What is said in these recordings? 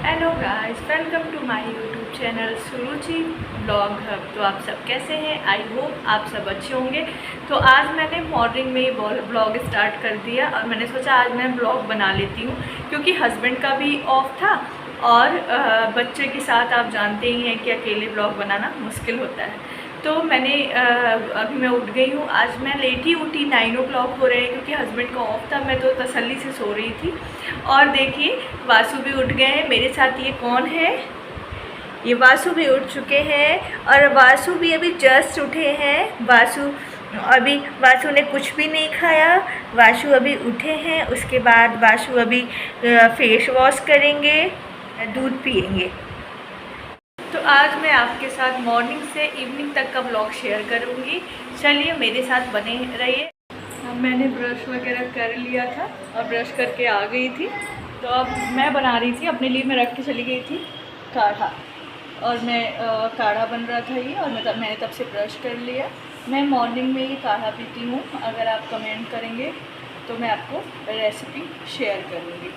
Hello guys, welcome to my YouTube channel Suruchi blog hub. तो आप सब कैसे हैं? आई होप आप सब अच्छे होंगे। तो आज मैंने मॉर्निंग में ही ब्लॉग स्टार्ट कर दिया और मैंने सोचा आज मैं ब्लॉग बना लेती हूँ, क्योंकि हस्बैंड का भी ऑफ था और बच्चे के साथ आप जानते ही हैं कि अकेले ब्लॉग बनाना मुश्किल होता है। तो मैंने अभी मैं उठ गई हूँ। आज मैं लेट ही उठी, 9 o'clock हो रहे हैं, क्योंकि हस्बैंड का ऑफ था। मैं तो तसल्ली से सो रही थी। और देखिए वासु भी उठ गए हैं मेरे साथ। ये कौन है? ये वासु भी उठ चुके हैं और वासु भी अभी जस्ट उठे हैं। वासु ने कुछ भी नहीं खाया। वासु अभी उठे हैं। उसके बाद वासु अभी फेस वॉश करेंगे, दूध पियेंगे। तो आज मैं आपके साथ मॉर्निंग से इवनिंग तक का ब्लॉग शेयर करूँगी। चलिए मेरे साथ बने रहिए। मैंने ब्रश वगैरह कर लिया था और ब्रश करके आ गई थी। तो अब मैं बना रही थी अपने लिए। मैं रख के चली गई थी काढ़ा, और मैं काढ़ा बन रहा था ये, और मैंने तब से ब्रश कर लिया। मैं मॉर्निंग में ये काढ़ा पीती हूँ। अगर आप कमेंट करेंगे तो मैं आपको रेसिपी शेयर करूँगी।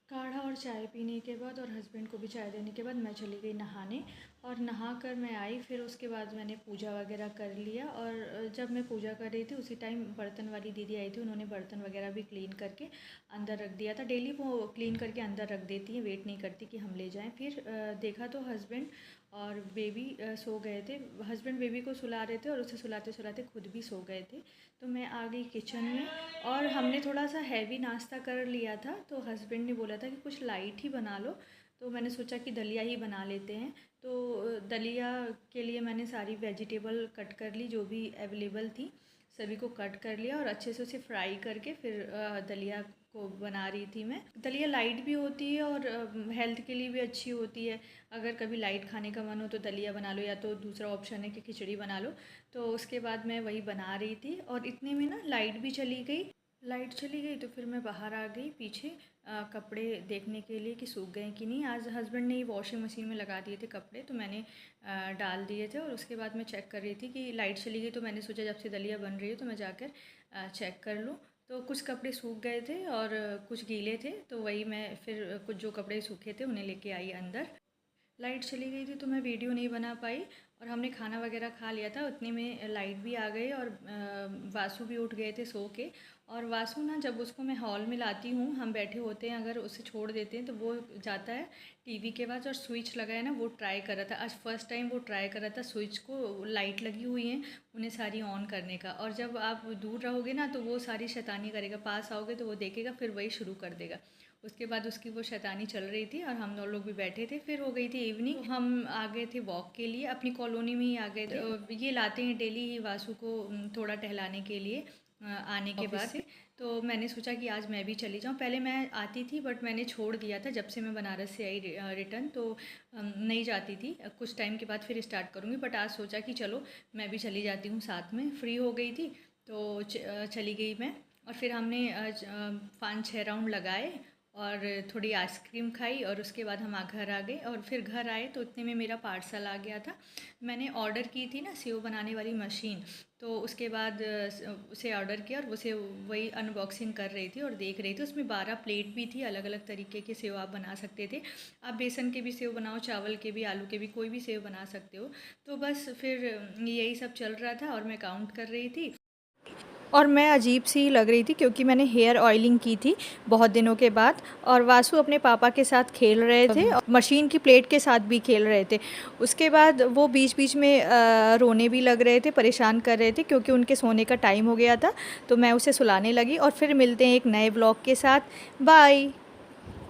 काढ़ा और चाय पीने के बाद और हस्बैंड को भी चाय देने के बाद मैं चली गई नहाने, और नहा कर मैं आई। फिर उसके बाद मैंने पूजा वगैरह कर लिया। और जब मैं पूजा कर रही थी उसी टाइम बर्तन वाली दीदी आई थी। उन्होंने बर्तन वगैरह भी क्लीन करके अंदर रख दिया था। डेली वो क्लीन करके अंदर रख देती हैं, वेट नहीं करती कि हम ले जाएं। फिर देखा तो हस्बैंड और बेबी सो गए थे। हस्बैंड बेबी को सुला रहे थे और उसे सुलाते सुलाते खुद भी सो गए थे। तो मैं आ गई किचन में, और हमने थोड़ा सा हैवी नाश्ता कर लिया था। तो हस्बैंड ने बोला था कि कुछ लाइट ही बना लो। तो मैंने सोचा कि दलिया ही बना लेते हैं। तो दलिया के लिए मैंने सारी वेजिटेबल कट कर ली, जो भी अवेलेबल थी सभी को कट कर लिया, और अच्छे से उसे फ्राई करके फिर दलिया को बना रही थी मैं। दलिया लाइट भी होती है और हेल्थ के लिए भी अच्छी होती है। अगर कभी लाइट खाने का मन हो तो दलिया बना लो, या तो दूसरा ऑप्शन है कि खिचड़ी बना लो। तो उसके बाद मैं वही बना रही थी, और इतने में ना लाइट भी चली गई। लाइट चली गई तो फिर मैं बाहर आ गई पीछे कपड़े देखने के लिए कि सूख गए कि नहीं। आज हस्बैंड ने वॉशिंग मशीन में लगा दिए थे कपड़े, तो मैंने डाल दिए थे। और उसके बाद मैं चेक कर रही थी कि लाइट चली गई, तो मैंने सोचा जब से दलिया बन रही है तो मैं जाकर चेक कर लूँ। तो कुछ कपड़े सूख गए थे और कुछ गीले थे, तो वही मैं फिर कुछ जो कपड़े सूखे थे उन्हें लेके आई अंदर। लाइट चली गई थी तो मैं वीडियो नहीं बना पाई, और हमने खाना वगैरह खा लिया था। उतने में लाइट भी आ गई, और वासु भी उठ गए थे सो के। और वासु ना, जब उसको मैं हॉल में लाती हूँ, हम बैठे होते हैं, अगर उसे छोड़ देते हैं तो वो जाता है टीवी के पास, और स्विच लगा है ना, वो ट्राई कर रहा था। आज फर्स्ट टाइम वो ट्राई कर रहा था स्विच को। लाइट लगी हुई हैं उन्हें सारी ऑन करने का, और जब आप दूर रहोगे ना तो वो सारी शैतानी करेगा। पास आओगे तो वो देखेगा, फिर वही शुरू कर देगा। उसके बाद उसकी वो शैतानी चल रही थी, और हम लोग भी बैठे थे। फिर हो गई थी इवनिंग, तो हम आ गए थे वॉक के लिए, अपनी कॉलोनी में ही आ गए थे। ये लाते हैं डेली ही वासु को थोड़ा टहलाने के लिए आने के बाद से। तो मैंने सोचा कि आज मैं भी चली जाऊँ। पहले मैं आती थी बट मैंने छोड़ दिया था, जब से मैं बनारस से आई रिटर्न, तो नहीं जाती थी। कुछ टाइम के बाद फिर स्टार्ट करूँगी, बट आज सोचा कि चलो मैं भी चली जाती हूँ साथ में। फ्री हो गई थी तो चली गई मैं। और फिर हमने 5-6 राउंड लगाए और थोड़ी आइसक्रीम खाई, और उसके बाद हम घर आ गए। और फिर घर आए तो इतने में मेरा पार्सल आ गया था। मैंने ऑर्डर की थी ना सेव बनाने वाली मशीन, तो उसके बाद उसे ऑर्डर किया, और उसे वही अनबॉक्सिंग कर रही थी और देख रही थी। उसमें 12 प्लेट भी थी, अलग अलग तरीके के सेव आप बना सकते थे। आप बेसन के भी सेव बनाओ, चावल के भी, आलू के भी, कोई भी सेव बना सकते हो। तो बस फिर यही सब चल रहा था, और मैं काउंट कर रही थी। और मैं अजीब सी लग रही थी क्योंकि मैंने हेयर ऑयलिंग की थी बहुत दिनों के बाद, और वासु अपने पापा के साथ खेल रहे थे, और मशीन की प्लेट के साथ भी खेल रहे थे। उसके बाद वो बीच बीच में रोने भी लग रहे थे, परेशान कर रहे थे, क्योंकि उनके सोने का टाइम हो गया था। तो मैं उसे सुलाने लगी, और फिर मिलते हैं एक नए व्लॉग के साथ। बाय।